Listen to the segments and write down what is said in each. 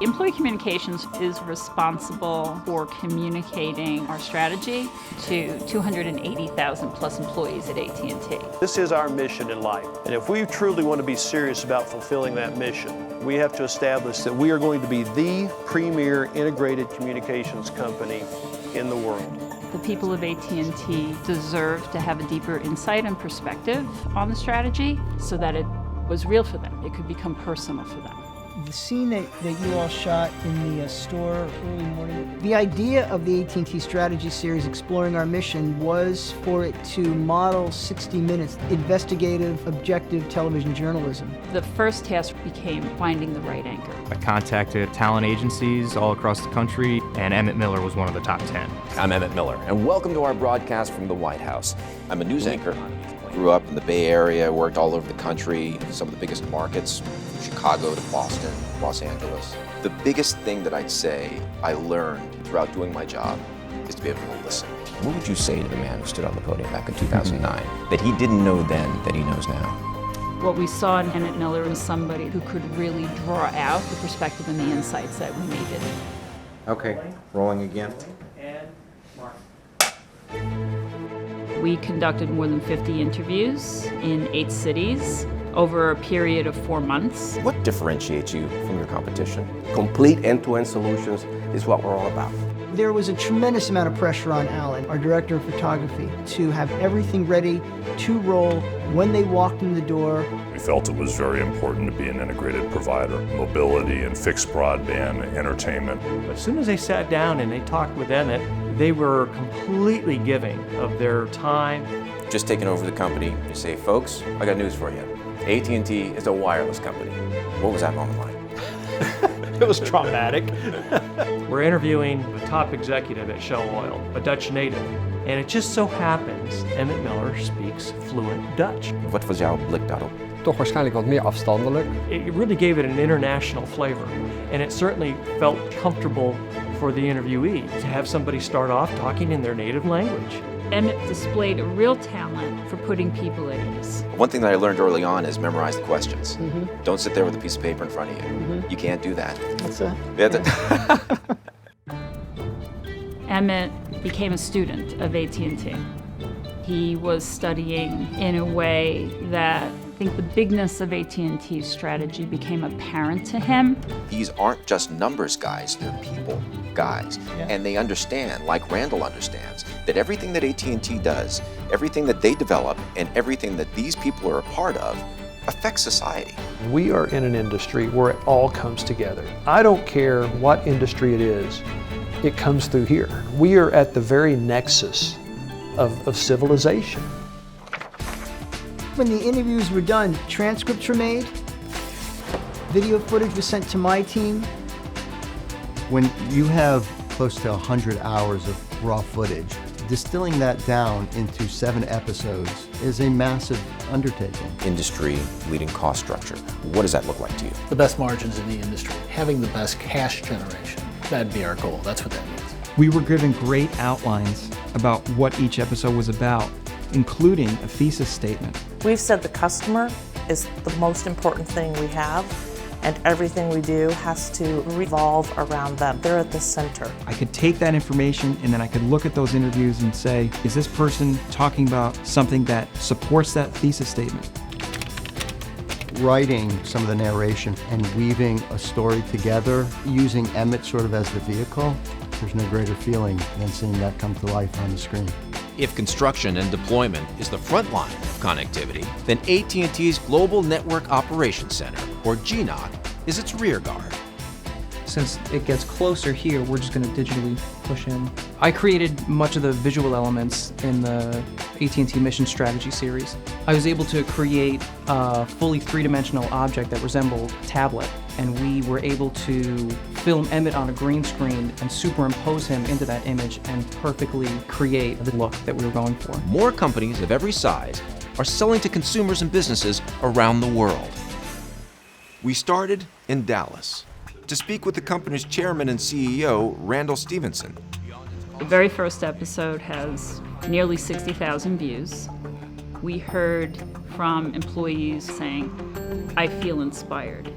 Employee communications is responsible for communicating our strategy to 280,000 plus employees at AT&T. This is our mission in life, and if we truly want to be serious about fulfilling that mission, we have to establish that we are going to be the premier integrated communications company in the world. The people of AT&T deserve to have a deeper insight and perspective on the strategy so that it was real for them. It could become personal for them. The scene that you all shot in the store early morning, the idea of the AT&T strategy series Exploring Our Mission was for it to model 60 Minutes, investigative, objective television journalism. The first task became finding the right anchor. I contacted talent agencies all across the country, and Emmett Miller was one of the top 10. I'm Emmett Miller, and welcome to our broadcast from the White House. I'm a news anchor. Grew up in the Bay Area, worked all over the country, some of the biggest markets, from Chicago to Boston, Los Angeles. The biggest thing that I'd say I learned throughout doing my job is to be able to listen. What would you say to the man who stood on the podium back in 2009 that he didn't know then that he knows now? What we saw in Emmett Miller is somebody who could really draw out the perspective and the insights that we needed. Okay, rolling again. We conducted more than 50 interviews in 8 cities over a period of 4 months. What differentiates you from your competition? Complete end-to-end solutions is what we're all about. There was a tremendous amount of pressure on Alan, our director of photography, to have everything ready to roll when they walked in the door. We felt it was very important to be an integrated provider, mobility and fixed broadband, entertainment. But as soon as they sat down and they talked with Emmett, they were completely giving of their time. Just taking over the company, you say, folks, I got news for you. AT&T is a wireless company. What was that moment like? It was traumatic. We're interviewing a top executive at Shell Oil, a Dutch native. And it just so happens Emmett Miller speaks fluent Dutch. Wat was jouw blik daarop? Toch waarschijnlijk wat meer afstandelijk. It really gave it an international flavor. And it certainly felt comfortable for the interviewee to have somebody start off talking in their native language. Emmett displayed a real talent for putting people at ease. One thing that I learned early on is memorize the questions. Mm-hmm. Don't sit there with a piece of paper in front of you. Mm-hmm. You can't do that. That's it. Emmett became a student of AT&T. He was studying in a way that I think the bigness of AT&T's strategy became apparent to him. These aren't just numbers guys, they're people guys. Yeah. And they understand, like Randall understands, that everything that AT&T does, everything that they develop, and everything that these people are a part of affects society. We are in an industry where it all comes together. I don't care what industry it is, it comes through here. We are at the very nexus of civilization. When the interviews were done, transcripts were made, video footage was sent to my team. When you have close to 100 hours of raw footage, distilling that down into 7 episodes is a massive undertaking. Industry-leading cost structure. What does that look like to you? The best margins in the industry, having the best cash generation. That'd be our goal. That's what that means. We were given great outlines about what each episode was about, including a thesis statement. We've said the customer is the most important thing we have, and everything we do has to revolve around them. They're at the center. I could take that information and then I could look at those interviews and say, is this person talking about something that supports that thesis statement? Writing some of the narration and weaving a story together, using Emmett sort of as the vehicle, there's no greater feeling than seeing that come to life on the screen. If construction and deployment is the front line of connectivity, then AT&T's Global Network Operations Center, or GNOC, is its rear guard. Since it gets closer here, we're just going to digitally push in. I created much of the visual elements in the AT&T Mission Strategy series. I was able to create a fully three-dimensional object that resembled a tablet, and we were able to film Emmett on a green screen and superimpose him into that image and perfectly create the look that we were going for. More companies of every size are selling to consumers and businesses around the world. We started in Dallas to speak with the company's chairman and CEO, Randall Stevenson. The very first episode has nearly 60,000 views. We heard from employees saying, I feel inspired.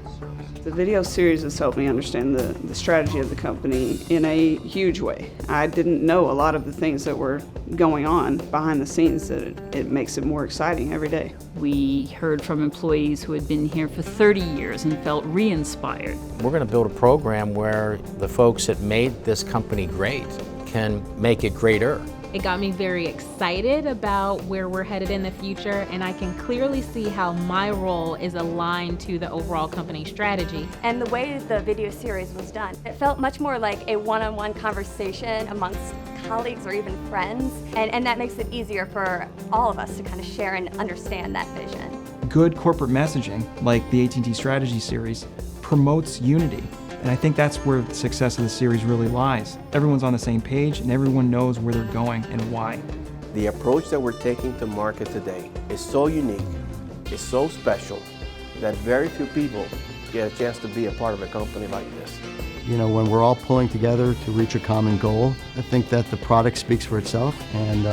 The video series has helped me understand the strategy of the company in a huge way. I didn't know a lot of the things that were going on behind the scenes that it makes it more exciting every day. We heard from employees who had been here for 30 years and felt re-inspired. We're going to build a program where the folks that made this company great can make it greater. It got me very excited about where we're headed in the future, and I can clearly see how my role is aligned to the overall company strategy. And the way the video series was done, it felt much more like a one-on-one conversation amongst colleagues or even friends, and that makes it easier for all of us to kind of share and understand that vision. Good corporate messaging, like the AT&T Strategy Series, promotes unity. And I think that's where the success of the series really lies. Everyone's on the same page and everyone knows where they're going and why. The approach that we're taking to market today is so unique, it's so special, that very few people get a chance to be a part of a company like this. You know, when we're all pulling together to reach a common goal, I think that the product speaks for itself, and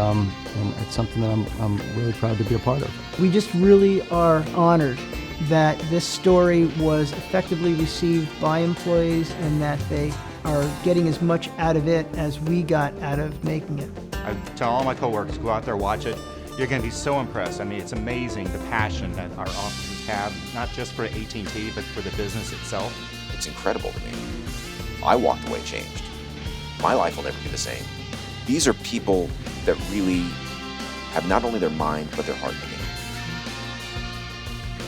it's something that I'm really proud to be a part of. We just really are honored that this story was effectively received by employees and that they are getting as much out of it as we got out of making it. I tell all my coworkers, go out there, watch it. You're going to be so impressed. I mean, it's amazing the passion that our officers have, not just for AT&T, but for the business itself. It's incredible to me. I walked away changed. My life will never be the same. These are people that really have not only their mind, but their heart in the game.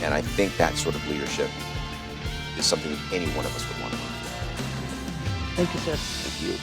And I think that sort of leadership is something that any one of us would want. Thank you, sir. Thank you.